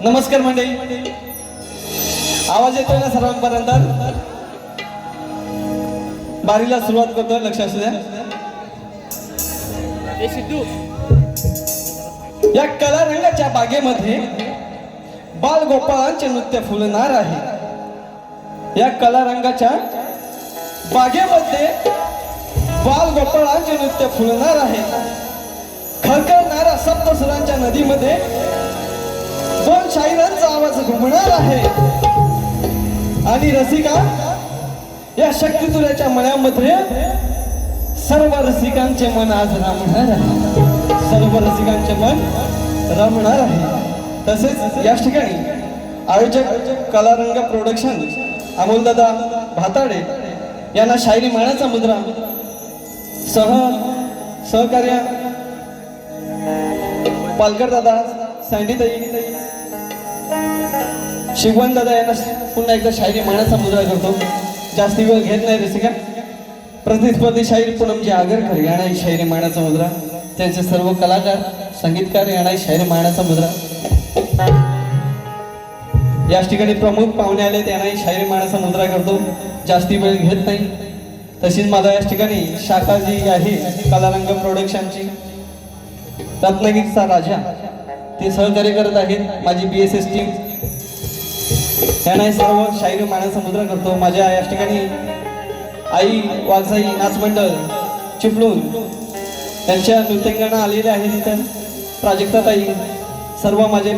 नमस्कार मंडळी, आवाज येतोय ना सर्वांपर्यंत? बारीला सुरुवात करतोय, लक्ष असू द्या. या कला रंगाच्या बागेमध्ये बालगोपाळांचे नृत्य फुलणार आहे. या कला रंगाच्या बागेमध्ये बालगोपाळांचे नृत्य फुलणार आहे. खळखळणाऱ्या सप्तसुरांच्या नदीमध्ये दोन शाहिरांचा आवाज घुमणार आहे. आणि रसिका या शक्तितुऱ्याच्या मळ्यामध्ये सर्व रसिकांचे मन आज रमणार आहे. सर्व रसिकांचे मन रमणार आहे. तसेच याच ठिकाणी आयोजक कलारंग प्रोडक्शन अमोलदादा भाताडे यांना शायरी मानाचा मुद्रा सहकार्य पालकर दादा, सँडीताई, शिगवण दादा यांना पुन्हा एकदा शायरी मानाचा मुद्रा करतो. जास्ती वेळ घेत नाही रसिका. प्रतिस्पर्धी शाहीर पूनमजी आगरकर यांना शायरी मानाचा मुद्रा. त्यांचे सर्व कलाकार संगीतकार यांना शायरी मानाचा मुद्रा. याच ठिकाणी प्रमुख पाहुणे आले त्यांनाही शायरी मानाचा मुद्रा करतो. जास्ती वेळ घेत नाही. तशीच माझा याच ठिकाणी शाखा जी आहे कलारंग प्रोडक्शनची रत्नागिरीचा राजा ते सहकार्य करत आहेत. माझी BSS टीम यांना सर्व शायरी मानाचा मुद्रा करतो. माझ्या याच ठिकाणी आई वाघसाई नाच मंडळ चिपळूण त्यांच्या नृत्यांगना आलेल्या आहेत. तिथं प्राजक्ताताई सर्व माझे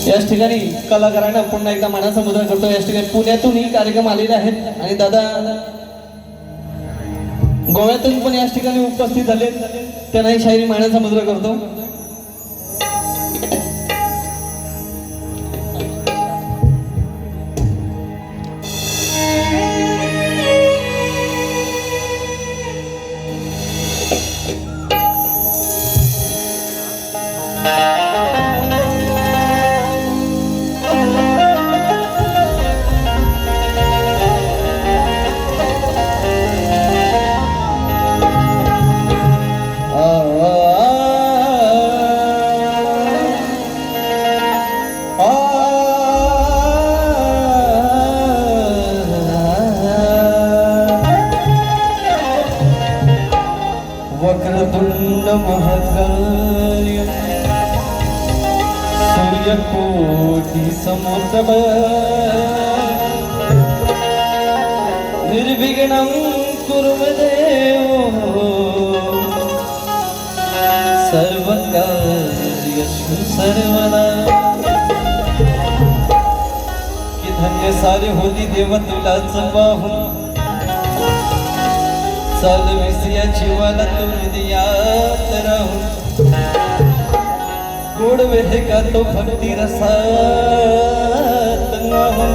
याच ठिकाणी कलाकारांना पुन्हा एकदा मानाचा मुद्रा करतो. याच ठिकाणी पुण्यातूनही कार्यक्रम आलेले आहेत आणि दादा गोव्यातून पण याच ठिकाणी उपस्थित झाले. त्यांनाही शायरी मानाचा मुद्रा करतो. वक्रतुंड महाकाय सूर्यकोटि समप्रभ निर्विघ्नं कुरु मे देव सर्वकार्येषु सर्वदा. कि धन्य सारे होती देव तुलाच पाहून चालविसिया जीवाला तू हृदयात राहून गोडवे हे का तो भक्ती रसात नाहून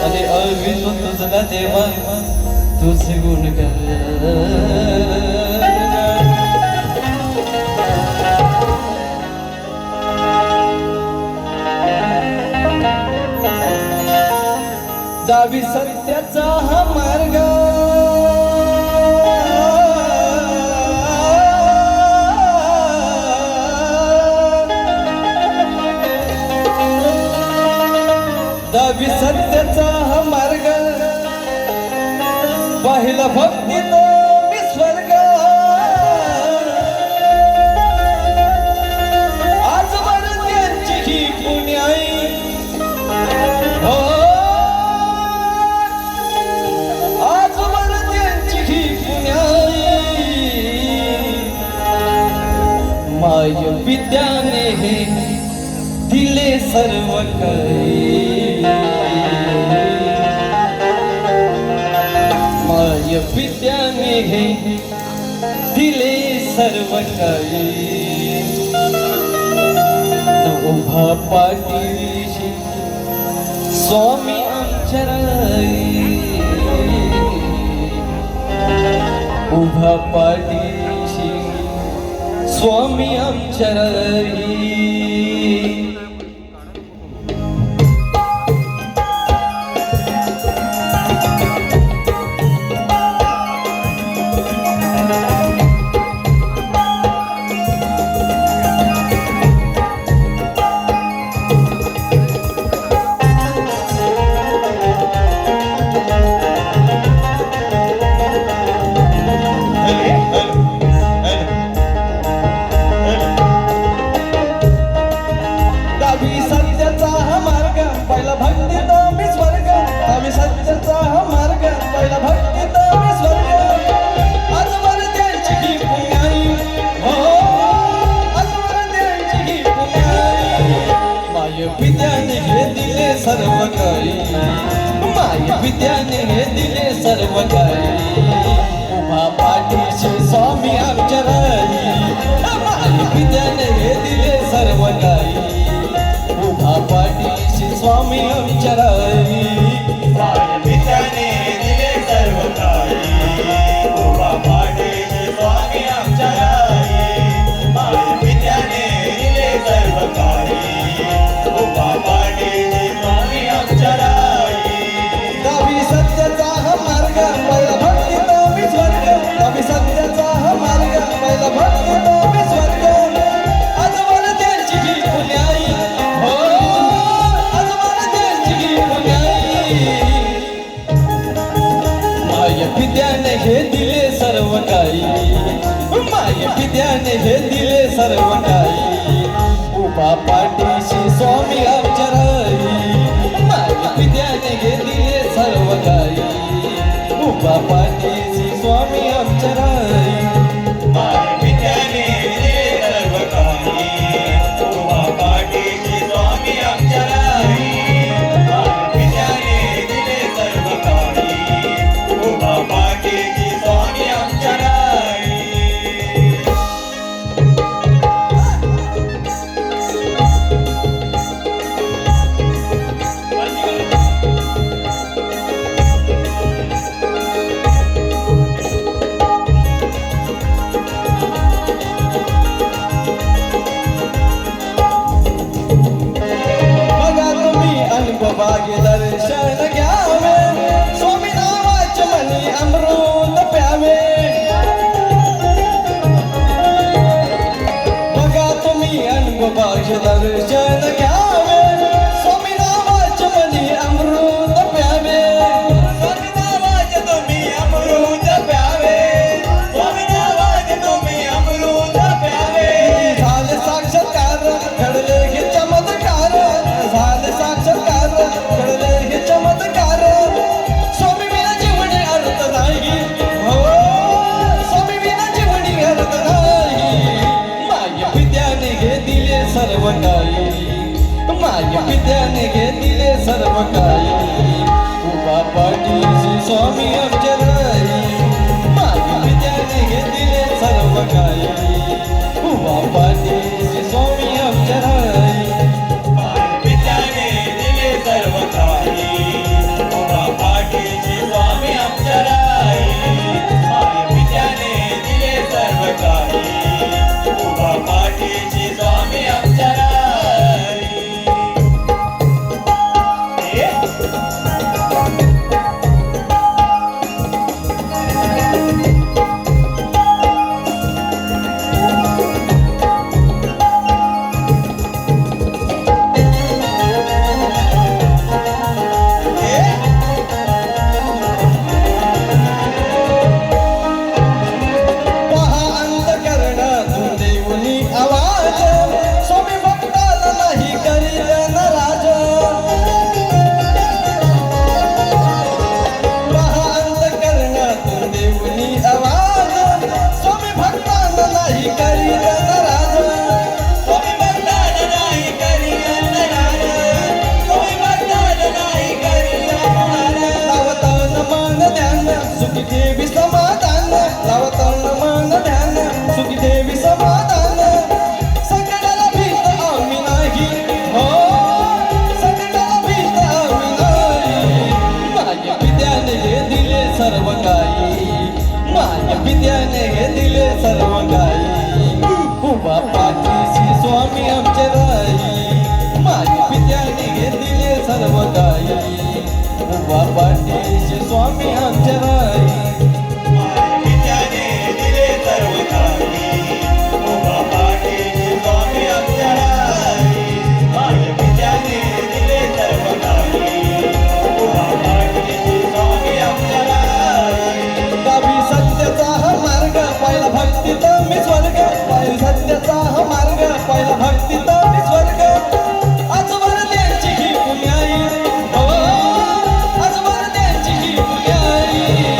आणि अवितो तुझला देवा तुझे गुण जावी सत्याचा हा मार्ग जावी सत्याचा हा मार्ग पाहिला भक्तीत मी स्वर्ग आजवर त्यांची ही पुण्याई हो माय विद्याने हे दिले सर्व काही. माय विद्याने हे दिले सर्व काही. उभा पाठीशी स्वामी आमच्या राई. उभा पाठीशी स्वामी आमच्या राई. पहिला भक्तीत मी स्वर्ग आम्ही सत्याचा हा मार्ग पहिला भक्तीत मी स्वर्ग आजवर त्यांची ही पुण्याई हो आजवर त्यांची ही पुण्याई माय पित्याने हे दिले सर्व काही माय पित्याने हे दिले सर्व काही उभा पाठीशी स्वामी आमच्या राई माय पित्याने हे दिले सर्व काही उभा पाठीशी स्वामी आमच्या राई माय पित्याने दिले सर्व काही उभा पाठीशी स्वामी आमच्या राई माय पित्याने दिले सर्व काही उभा पाठीशी स्वामी आमच्या राई बघा तुम्ही अनुभवागे दर्शन घ्यावे स्वामी नावाचे मनी अमृत प्यावे बघा तुम्ही अनुभवागे दर्शन घ्यावे स्वामी नावाचे मनी अमृत प्यावे स्वामी नावाचे तुम्ही अमृत प्यावे स्वामी नावाचे तुम्ही अमृत प्यावे झाले साक्षात्कार घडले हे चमत्कार झाले साक्षात्कार घडले हे चमत्कार स्वामी विना जीवनी अर्थ नाही हो स्वामी विना जीवनी अर्थ नाही माय पित्याने हे दिले सर्व काही माय पित्याने हे दिले सर्व काही उभा पाठीशी स्वामी आमच्या राई माय पित्याने हे दिले सर्व काही उभा पाठीशी स्वामी आमच्या राई माय पित्याने दिले सर्व काही उभा पाठीशी स्वामी आमच्या राई माय पित्याने दिले सर्व काही उभा पाठीशी स्वामी आमच्या राई पहा अंतःकरणातून देऊनी आवाज स्वामी भक्ताला नाही करील नाराज पहा अंतःकरणातून देऊनी आवाज स्वामी भक्ताला नाही करील नाराज स्वामी भक्ताला नाही करील नाराज स्वामी भक्ताला नाही करील नाराज लावतान मन ध्यान सुखी देवी समाधान लावतान मन ध्यान सुखी देवी समाधान संकटाला भीत आम्ही नाही हो संकटाला भीत आम्ही नाही माय पित्याने हे दिले सर्व काही माय पित्याने हे दिले सर्व काही उभा पाठीशी स्वामी आमच्या राई माय पित्याने हे दिले सर्व काही उभा पाठीशी स्वामी आमच्या राई माय पित्याने दिले सर्व काही उभा पाठीशी स्वामी आमच्या राई माय पित्याने दिले सर्व काही उभा पाठीशी स्वामी आमच्या राई गावी सत्याचा हा मार्ग पहिला भक्तीत मी स्वर्ग पहिला सत्याचा हा मार्ग पहिला भक्तीत मी स्वर्ग आजवर त्यांची ही पुण्याई हो आजवर त्यांची ही पुण्याई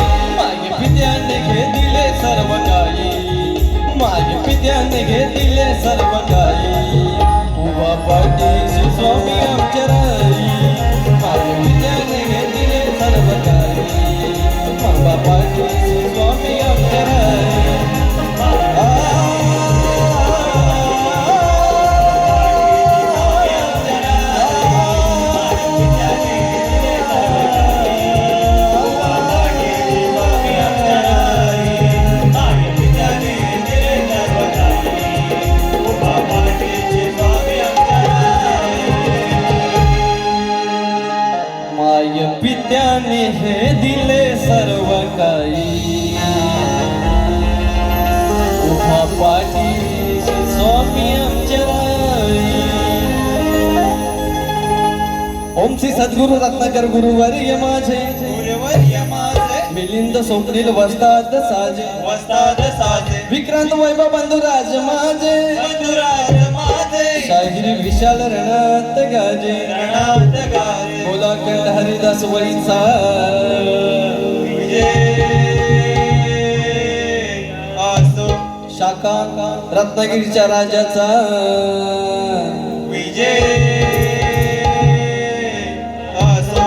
ओम श्री सद्गुरु रत्नाकर गुरुवर्य माझे गुरुवर्य माझे मिलिंद स्वप्नील वस्ताद साजे वस्ताद साजे विक्रांत वैभव बंधुराज माझे बंधुराज माझे शाहिरी विशाल रणात गाजे रणात गाजे बोला कंठ हरिदास वैचा विजय असो शाखा रत्नागिरीच्या राजाचा विजय असो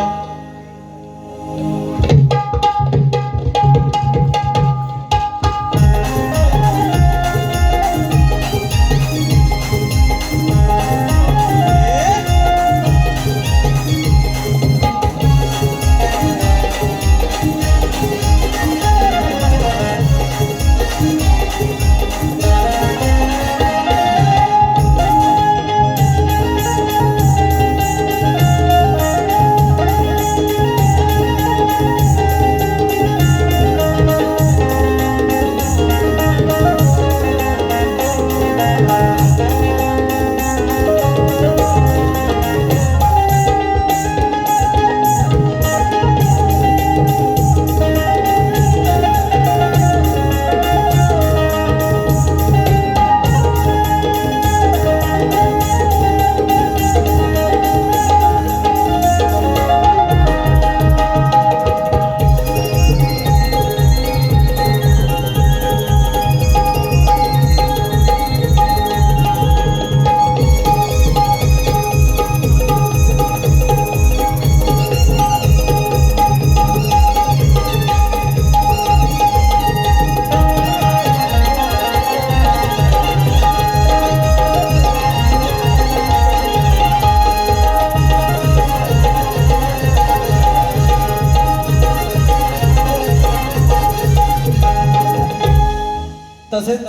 तसेच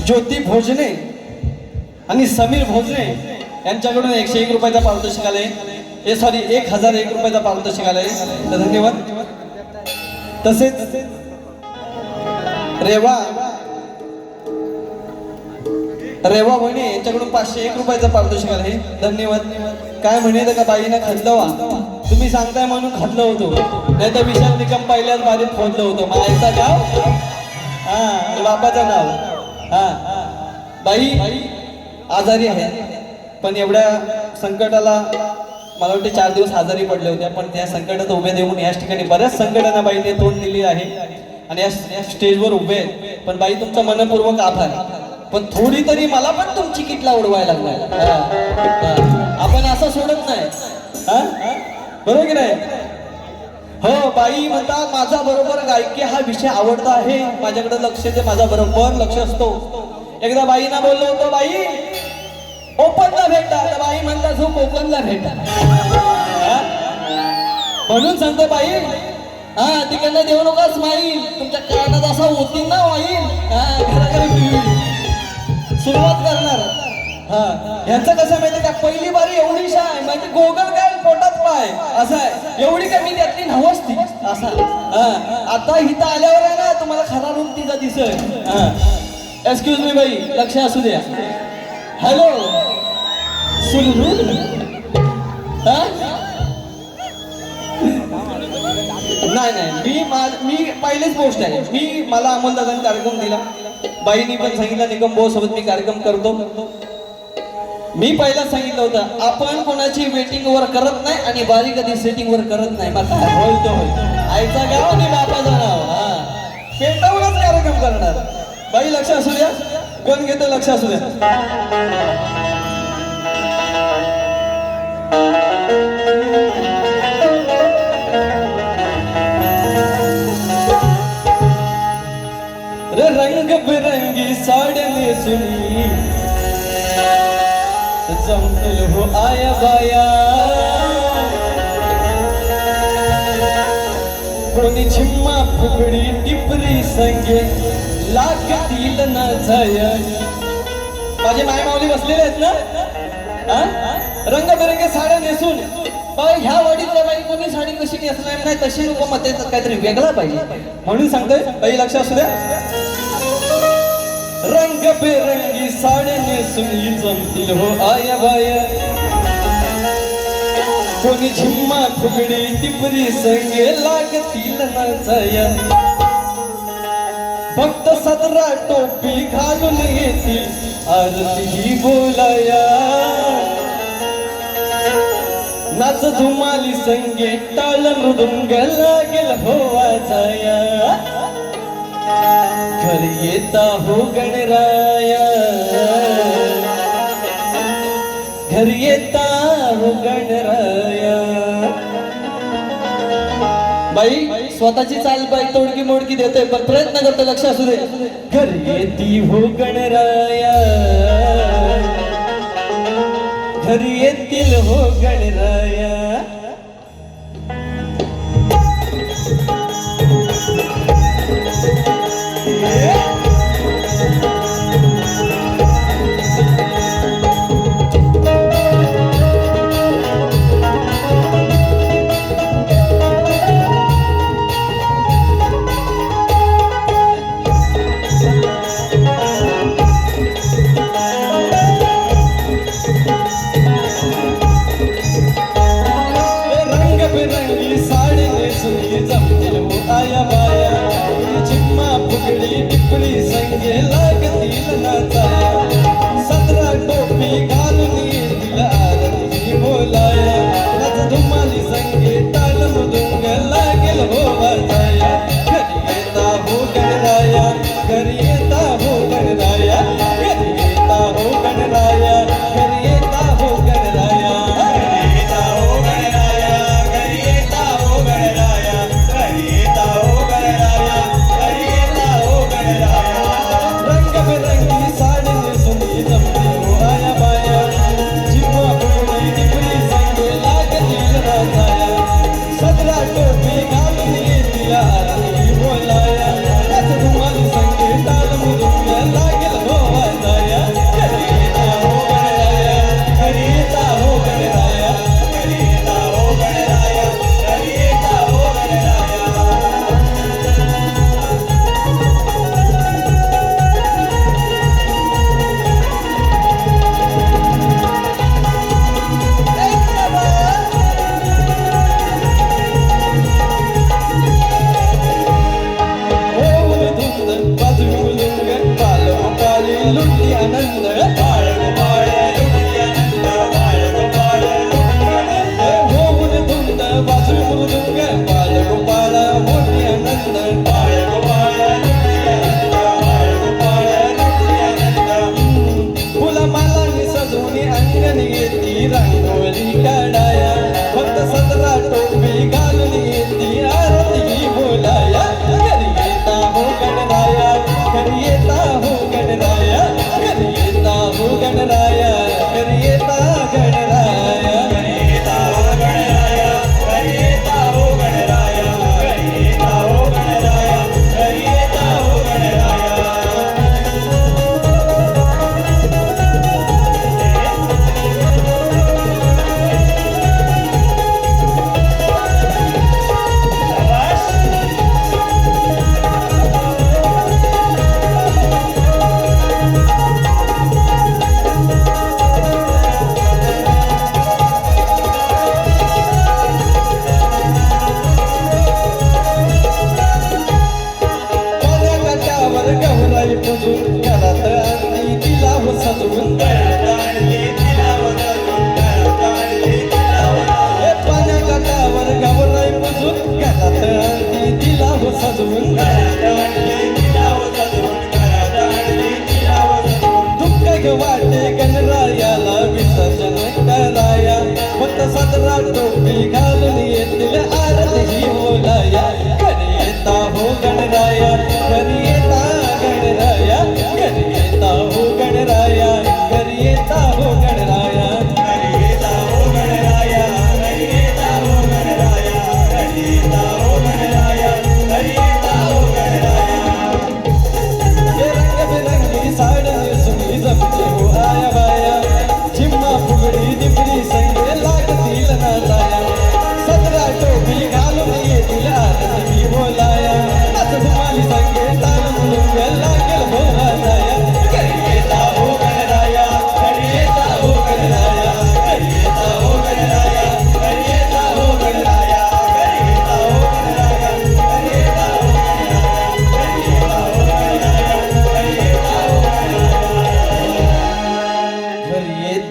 ज्योती भोजने आणि समीर भोजने यांच्याकडून 101 रुपयाचा पारितोषिक आले सॉरी 1001 रुपयाचा पारितोषिक आले तर धन्यवाद. तसेच रेवा वहिनी यांच्याकडून 501 रुपयाचा पारितोषिक आले धन्यवाद. काय म्हणे का बाईनं खाल्लं तुम्ही सांगताय म्हणून खाल्लं होतो नाही तर विशाल निकम पहिल्याच बारीत खोदलं होतं मायचा गाव हा बापाचं नाव हा बाई आजारी आहे पण एवढ्या संकटाला मला वाटते 4 दिवस आजारी पडले होते पण त्या संकटात उभे देऊन याच ठिकाणी बऱ्याच संकटांना बाईने तोंड दिली आहे आणि या स्टेजवर उभे आहेत. पण बाई तुमचा मनपूर्वक आभार पण थोडी तरी मला पण तुमची किटला उडवायला लागलाय. आपण असं सोडत नाही हा बरोबर की नाही. हो बाई म्हणतात माझा बरोबर गायकी हा विषय आवडता आहे माझ्याकडे लक्ष दे माझा बरोबर लक्ष असतो. एकदा बाईना बोललो होतो बाई ओपनला भेटा तर बाई म्हणता जो कोकणला भेटा म्हणून सांगतो बाई हा तिकडनं देऊ नका स्माईल तुमच्या कानात असा होतील ना वाईल सुरुवात करणार. हा ह्यांचं कसं माहिती का पहिली बारी एवढीशा आहे म्हणजे गोगल काय पोटात पाय असं आहे एवढी काय मी त्यातली नवसती असा. आता इथं आल्यावर आहे ना तुम्हाला खरा रूप तिचा दिसत. एक्सक्यूज मी बाई लक्ष असू द्या. हॅलो नाही मी पहिलीच गोष्ट आहे मला अमोलदादांनी कार्यक्रम दिला बाईनी पण सांगितलं निकम भाऊ सोबत मी कार्यक्रम करतो. मी पहिलाच सांगितलं होतं आपण कोणाची वेटिंग वर करत नाही आणि बारी कधी सेटिंग वर करत नाही मग काय होईल तो होईल आईचा गाव आणि बापाचं नाव हा पेटावूनच कार्यक्रम करणार. बाई लक्ष असू द्या कोण घेतं लक्ष असू द्या. रंग बिरंगी साड्या नेसुनी जमतील हो आया बाया कोणी झिम्मा फुगडी टिपरी संगे लागतील ना जाया. माझे माय माऊली बसलेले आहेत ना रंगबिरंगी साड्या नेसून ह्या वडील बाई कोणी साडी कशी नेसणार नाही तशी लोक मते काहीतरी वेगळा पाहिजे म्हणून सांगतोय बाई लक्ष असू द्या. रंगबिरंगी साड्या नेसून जमतील हो आया बाया कोणी झिम्मा फुगडी टिपरी संगे लागतील नाचाया भक्त सदरा टोपी घालून येतील आरती ही बोलाया नाच धुमाली संगे टाळ मृदुंग लागेल हो वाजाया घरी येता हो गणराया घरी येता हो गणराया बाई स्वतःची चाल बाई तोडकी मोडकी देते पण प्रयत्न करते लक्ष असू दे घरी येती हो गणराया घरी येतील हो गणराया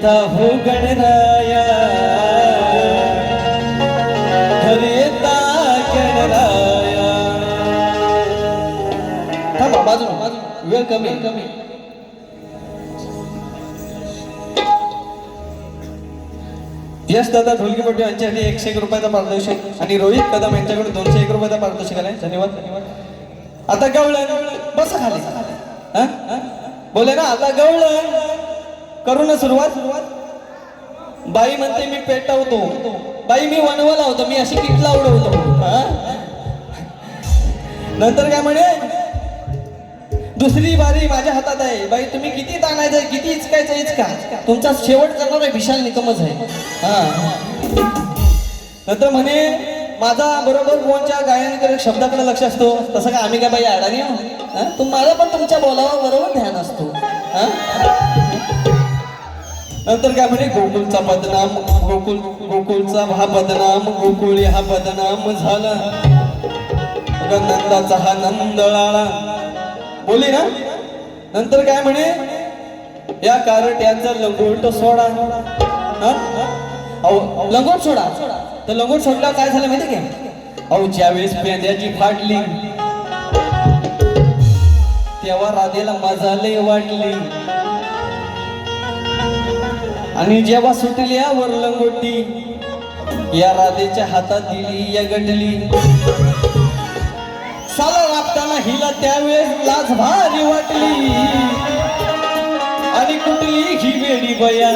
येता हो गणराया घरी येता गणराया. थांबा बाजूला वेळ कमी. यश दादा ढोलकीपट्टी यांच्यासाठी 101 रुपयाचा पारितोषिक आणि रोहित कदम यांच्याकडे 201 रुपयाचा पारितोषिक आहे. धन्यवाद. आता गवळण बस खाली. हा? बोले ना आता गवळण करू ना सुरुवात. बाई म्हणते मी पेटवतो. बाई मी वनवला होतो. मी अशी किटला उडवतो. नंतर काय म्हणे दुसरी बारी माझ्या हातात आहे. बाई तुम्ही किती ताणायचं किती इचकायचं इचका. तुमचा शेवट करणार आहे विशाल निकमच आहे. हा नंतर म्हणे माझा बरोबर कोणच्या गायन शब्दाकडे लक्ष असतो. तसं काय आम्ही काय बाई अडाणी आहो. तुम्हाला पण तुमच्या बोलावा बरोबर ध्यान असतो. नंतर काय म्हणे गोकुळचा बदनाम गोकुळचा हा बदनाम गोकुळी हा बदनाम झाला. नंदाचा हा नंदळाला बोली ना. नंतर काय म्हणे या कारट्याचं लंगोट सोडा. लंगोट सोडा. तर लंगोट सोडला काय झालं माहिती का. अहो ज्यावेळेस पेंद्याची फाटली तेव्हा राधेला मजा लय वाटली आणि जेव्हा सुटली यावर लंगोटी या राधेच्या हातात दिली या गटली. साला राबताना हिला त्यावेळेस लाज भारी वाटली आणि कुठली ही वेडी बया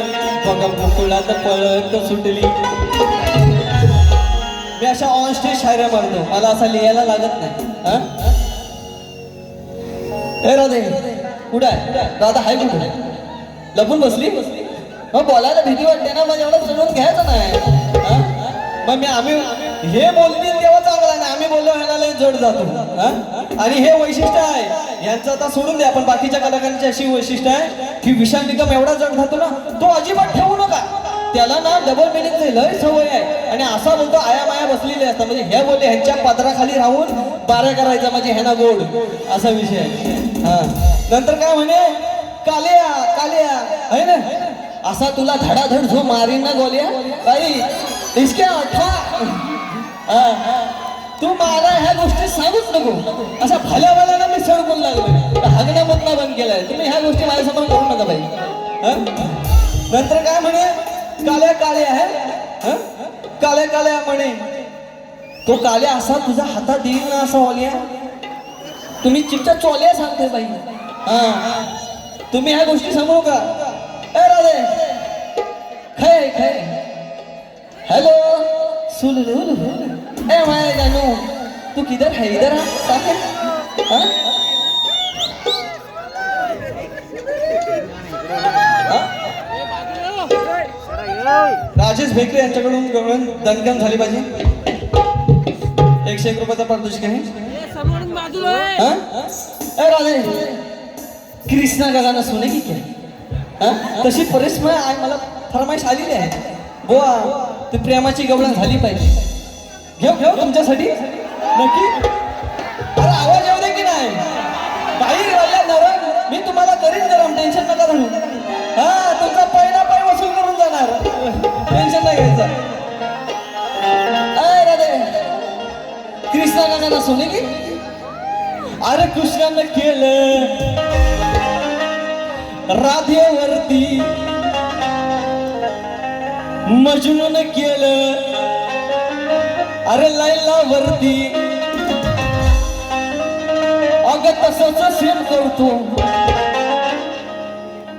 बघा गोकुळात पळत सुटली. मी अशा ऑन स्टेज शायऱ्या मारतो. मला असा लिहायला लागत नाही. ए राधे कुठे आहे. राधा हाय कुठे लपून बसली. मग बोलायला भीती वाटते ना. मग एवढं समजून घ्यायचं नाही. मग आम्ही हे बोलतील तेव्हा चांगला नाही. आम्ही बोललो ह्याला लय जड जातो. आणि हे वैशिष्ट्य आहे यांचं. आता सोडून द्या पण बाकीच्या कलाकारांची अशी वैशिष्ट्य आहे की विशाल निकम एवढा जड जातो ना तो अजिबात ठेवू नका. त्याला ना डबल मिनिंग लय सवय आहे. आणि असा बोलतो आया माया बसलेले असतात. म्हणजे हे बोलले ह्यांच्या पदराखाली राहून बाऱ्या करायचा म्हणजे ह्यांना गोड असा विषय आहे. हा नंतर काय म्हणे कालिया कालिया आहे ना असा तुला धडाधड जो मारीन ना गोल्या बाई इसके अठा. तू मला ह्या गोष्टी सांगूच नको. अशा भल्या भल्याला मी सडकून लागलोय. हगण्या मधना बंद केलाय. तुम्ही ह्या गोष्टी माझ्यासमोर करू नका बाई. नंतर काय म्हणे काल्या काळ्या आहे. काल्या काळ्या म्हणे तो काल्या असा तुझा हातात देईल ना असा ओल्या. तुम्ही चिमच्या चोल्या सांगते बाई. तुम्ही ह्या गोष्टी समोर का. ए राधे खै खै हेलो सुलू ए माय जानू तू किधर है इधर राजेश भेकरे यांच्याकडून गवळण दणकन झाली पाहिजे. 101 रुपयाचा पारितोषिक आहे. ए राधे कृष्णा का गाणं सुने की क्या. तशी परिस्थिती आज मला फरमाईश आलेली आहे. बोआ ती प्रेमाची गवळण झाली पाहिजे. घेऊ तुमच्यासाठी नक्की. अरे आवाज येऊ दे की नाही. बाहेर वाल्या नरम मी तुम्हाला करीन गरम. टेन्शन नका धरू. तुमचा पहिला पाय वसूल करून जाणार. टेन्शन नाही घ्यायचं. अरे राधे कृष्णा गाणं सोने की. अरे कृष्णानं केलं राधेवरती मजनून केलं अरे लैलावरती. अगं तसंच सेम करतो.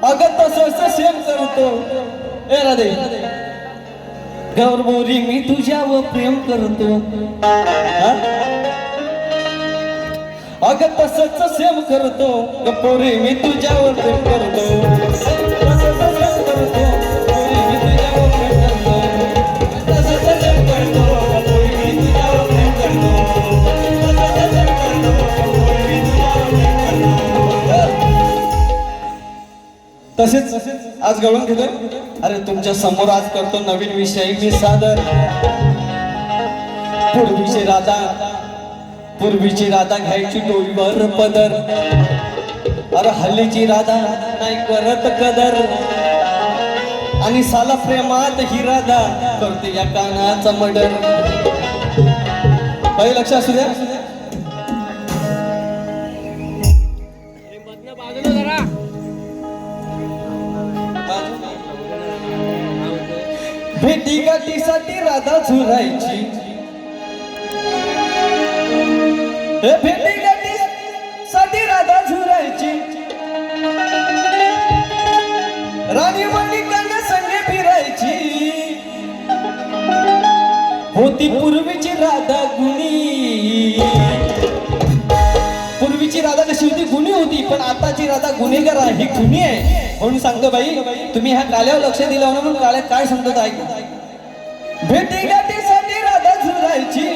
अगं तसंच सेम करतो. ए राधे गौरमोरी मी तुझ्यावर प्रेम करतो. अगं तसंच सेम करतो. गपोरी मी तुझ्यावर प्रेम करतो. तसेच आज गवळण घेतोय. अरे तुमच्या समोर आज करतो नवीन विषय मी सादर. पूर्वीची राधा घ्यायची डोईवर पदर. अरे हल्लीची राधा नाही करत कदर. आणि साला प्रेमात ही राधा करते या कानाचा मर्डर. काही लक्ष असू द्या. भेटी गाठीसाठी राधा झुरायची. हे भेटी गाठीसाठी राधा झुरायची. राणी मल्लिकांना संगे फिरायची. होती पूर्वीची राधा गुणी. पूर्वीची राधा कशी होती? गुणी होती. पण आताची राधा गुन्हेगार आहे, ही गुन्हे आहे. म्हणून सांगतो बाई, तुम्ही ह्या काल्यावर लक्ष दिलं ना, म्हणून काल्या काय सांगतो ऐक. भेटी गाठीसाठी राधा झुरायची.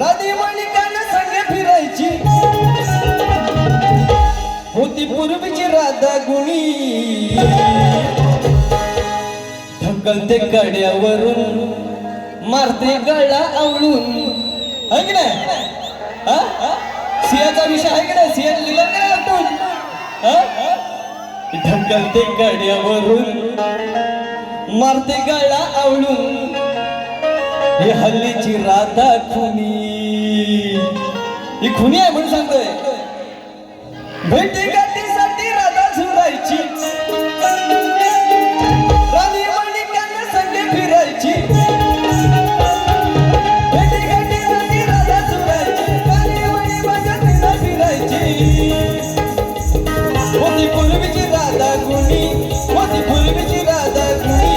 राधी मल्लिकांना संगे फिरायची. होती पूर्वीची राधा गुणी. ढकलते कड्यावरून, मारते गळा आवळून. आहे की नाही? सिंहाचा विषय आहे की नाही? सिंह लिहिलं का नाही आतून? ढकलते कड्यावरून, मारते गळा आवळून. हे हल्लीची राधा खुनी. ही खुनी आहे म्हणून सांगतोय. भेटी गाठीसाठी राधा झुरायची. राणी मल्लिकांना संगे फिरायची. भेटी गाठीसाठी राधा झुरायची. राणी मल्लिकांना फिरायची. होती पूर्वीची राधा गुणी. होती पूर्वीची राधा गुणी.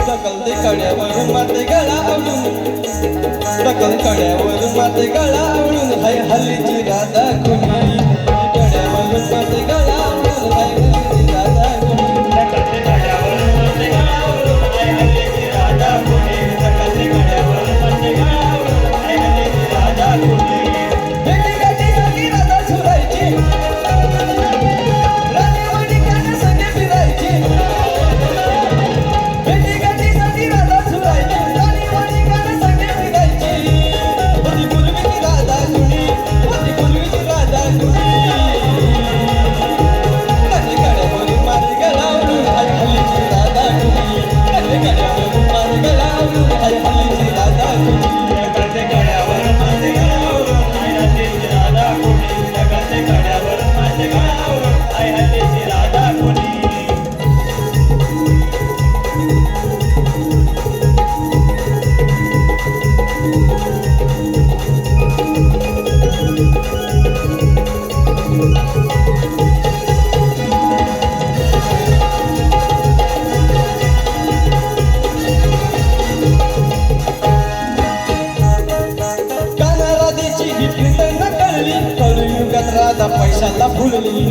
ढकलते कड्यावरून, मारते गळा आवळून. ढकल कड्यावरून, मारते गळा आवळून. हाय हल्लीची राधा गुणी. कड्यावरून, मारते गळा आवळून. हाय हल्लीची राधा गुणी. ढकलते कड्यावरून, मारते गळा आवळून. हाय हल्लीची राधा गुणी. ढकलते कड्यावरून, मारते गळा आवळून. हाय हल्लीची राधा गुणी. भेटी गाठीसाठी राधा झुरायची. राणी मल्लिकांना संगे फिरायची. भेटी गाठीसाठी राधा झुरायची. राणी मल्लिकांना संगे फिरायची. होती पूर्वीची राधा गुणी. होती पूर्वीची राधा गुणी. कधी कड्यावरून, मारते गळा आवळून. हाय हल्लीची राधा गुणी. कधी कड्यावरून, मारते गळा आवळून. हाय हल्लीची राधा गुणी. ढकलते कड्यावरून, मारते गळा आवळून. हाय हल्लीची राधा गुणी. ढकलते कड्यावरून, मारते गळा आवळून. हाय हल्लीची राधा गुणी. काना राधेची ही प्रीत न कळली. कळयुगात राधा पैशाला फुलली.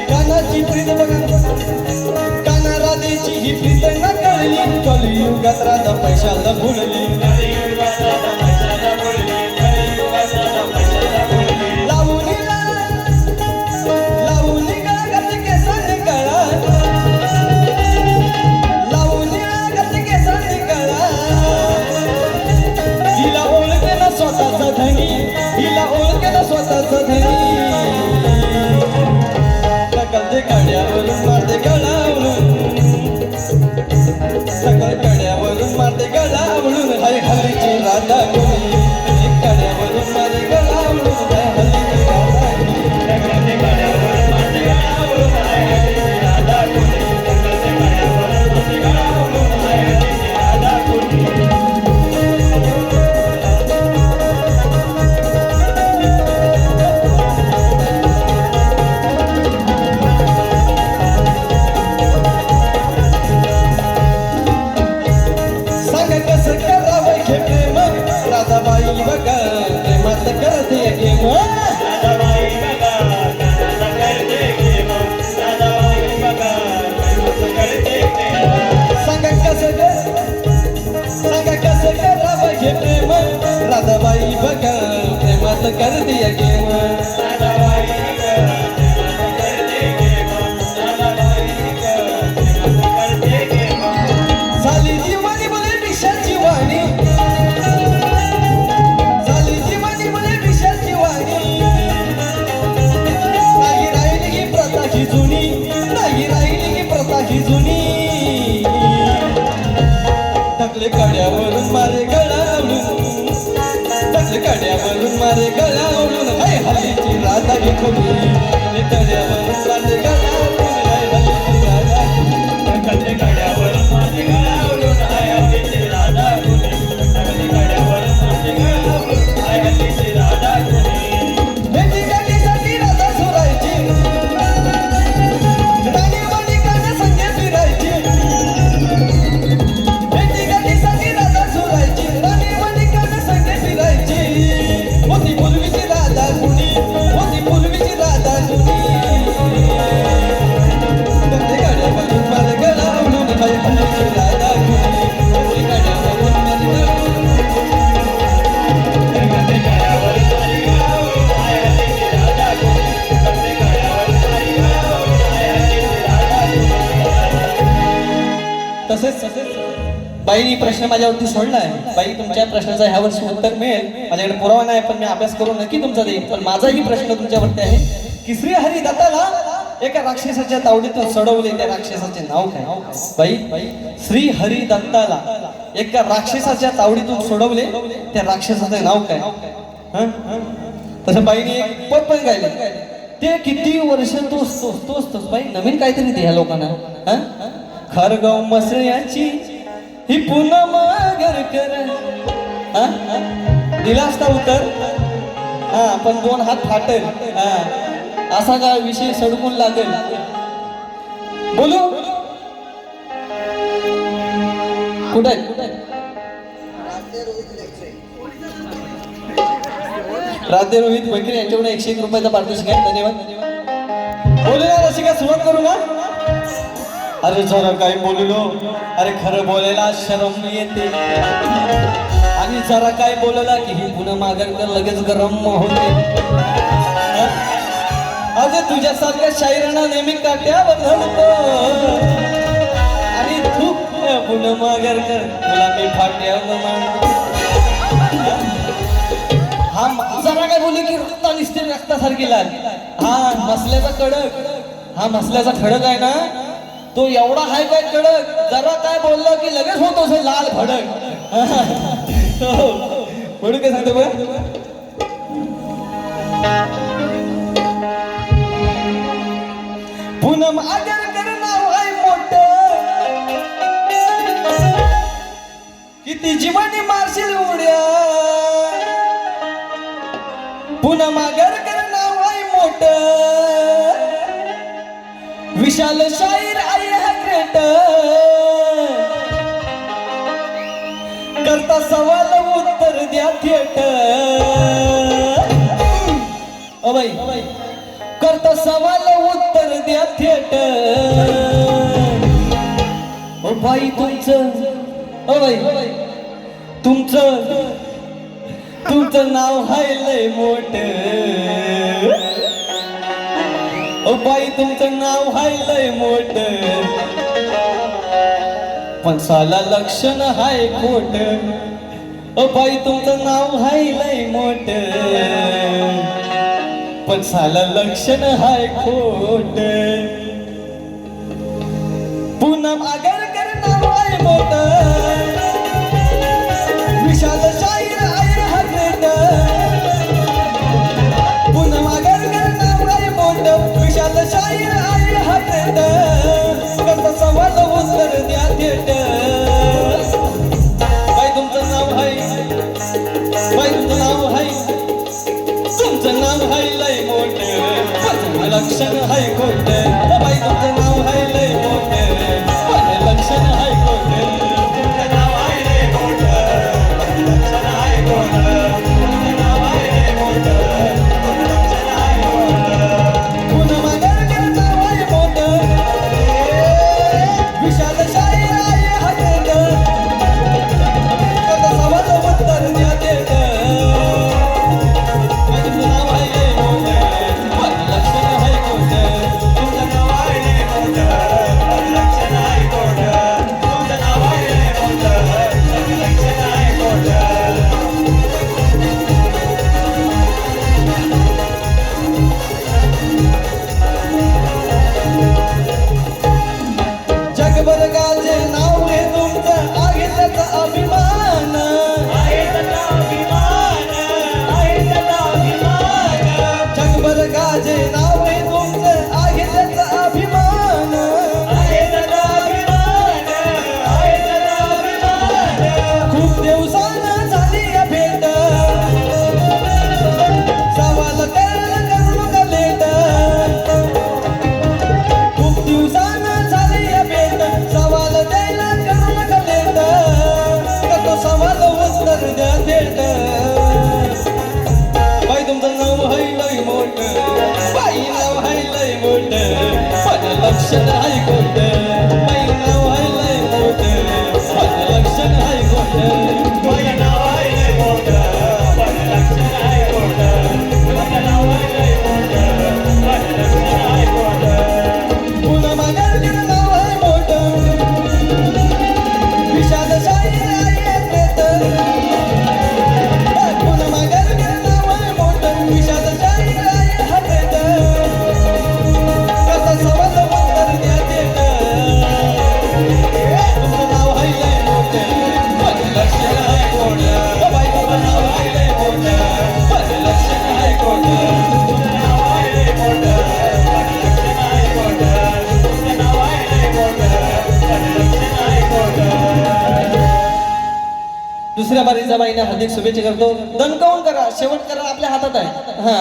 कानाची प्रीत बघा. काना राधेची ही प्रीत न कळली. कळयुगात राधा पैशाला फुलली. लावणी गागत केसांनी कळा. लावणी गागत केसांनी कळा. हिला ओळखे ना स्वतःचा धनी. हिला ओळखे ना स्वतःचा धनी. ढकलते कड्यावरून, मारते गळा आवळून. सकल कड्यावरून, मारते गळा आवळून. हाय हल्लीची राधा गुणी. कड्यावरून, मारते गळा आवळून. हाय हल्लीची राधा गुणी. ढकलते कड्यावरून, मारते गळा आवळून. हाय हल्लीची राधा गुणी. ढकलते कड्यावरून, मारते गळा आवळून. हाय हल्लीची राधा गुणी. टाकले कड्यावरून मारे गळावून टाकले कड्यावरून मारे गळावून हाय हल्लीची राधा विखुरली कड्यावरून मारे गळावून हाय हल्लीची राधा टाकले कड्यावरून मारे गळावून हाय हल्लीची राधा कुणी टाकले कड्यावरून मारे गळावून हाय हल्लीची राधा कुणी भेटीगाठीसाठी राधा सुरायची राणी माणिकाने संगे फिरायची भेटीगाठीसाठी राधा सुरायची राणी माणिकाने संगे फिरायची होती पूर्वीची राधा कुणी होती पूर्वीची राधा कुणी टाकले कड्यावरून मारे गळावून हाय हल्लीची राधा कुणी टाकले कड्यावरून मारे गळावून टाकले कड्यावरून मारे गळावून हाय हल्लीची राधा कुणी टाकले कड्यावरून मारे गळावून हाय हल्लीची राधा कुणी तसेच बाईनी प्रश्न माझ्यावरती सोडलाय बाई तुमच्या प्रश्नाचं ह्या वर्षी उत्तर मिळेल माझ्याकडे पुरावा नाही पण मी अभ्यास करून नक्की तुमचा देईन पण माझाही प्रश्न तुमच्यावरती आहे की श्री हरी दत्ताला एका राक्षसाच्या तावडीतून सोडवले त्या राक्षसाचे नाव काय बाई श्री हरी दत्ताला एका राक्षसाच्या तावडीतून सोडवले त्या राक्षसाचे नाव काय हं? तसं बाईने एक पद पण गायले ते किती वर्ष तोच बाई नवीन काहीतरी दे ह्या लोकांना हं? खरगाव मसळ्याची ही पूनम आगरकर दिला असता उत्तर हा पण दोन हात फाटेल हा असा काय विषय सडकून लागेल बोलू कुठे राधे रोहित वैकरे यांच्याकडे 101 रुपयाचा पारितोषिक आहे धन्यवाद बोलूया रसिका सुरुवात करू ना अरे जरा काय बोललो अरे खरं बोलायला शरम येते आणि जरा काय बोलला की ही पुन्हा मागणकर लगेच गरम होते अरे तुझ्यासारख्या शायरांना नेहमी काट्यावर धरतो आणि तू पुन्हा मागणकर तुला मी फाट्यावर मांडतो हा जरा काय बोलले की रक्त निसते रक्तासारखी लाल हा मसल्याचा खडक आहे ना तो एवढा हाय काय कडक जरा काय बोललं की लगेच होतो असं लाल खडक म्हणून काय सांगतो बघ पूनम आगरकर नाव आहे मोठं किती जीवानी मारशील उड्या पूनम आगरकर नाव आहे मोठं विशाल शाहीर आई है ग्रेट करता सवाल उत्तर द्या थेट ओ बाई करता सवाल उत्तर द्या थेट ओ बाई तुमचं नाव हाय लय मोठं ओ बाई तुमचं नाव हाय लय मोठं पण साला लक्षण हाय खोट ओ बाई तुमचं नाव हाय लय मोठं पण साला लक्षण हाय खोट पूनम आगरकर नाव आहे मोठं विशाल शाहीर आहे हगरेट पूनम आगरकर नाव आहे मोठं विशाल शाहीर आहे हगरेट करता सवाल उत्तर द्या थेट बाई तुमचं नाव आहे तुमचं नाव हाय लय मोठं लक्षण हाय खोट बाई तुमचं नाव हाय लय मोठं लक्षण हायकोर्ट बाई नाव आहे लय मोठं पण लक्षण हायकोर्ट माझं नाव आहे लय मोठं पण लक्षण आहे खोटं माझं नाव आहे लय मोठं पण लक्षण आहे खोटं पुन्हा मागायला नाव आहे मोठं विषाद शाहीर आहे प्रेत पुन्हा मागायला नाव आहे मोठं विषाद शाहीर आहे हा प्रेत कसा सवाल उत्तर द्या देत तुमचं नाव आहे लय मोठं पण लक्षण आहे खोटं बाई तुझं नाव आहे लय मोठं पण लक्षण आहे खोटं तुझं नाव आहे लय मोठं पण लक्षण आहे खोटं तुझं नाव आहे लय मोठं पण लक्षण आहे खोटं दुसऱ्या बारीच्या बाईने हार्दिक शुभेच्छा करतो दणकावून करा शेवट करा आपल्या हातात आहे हा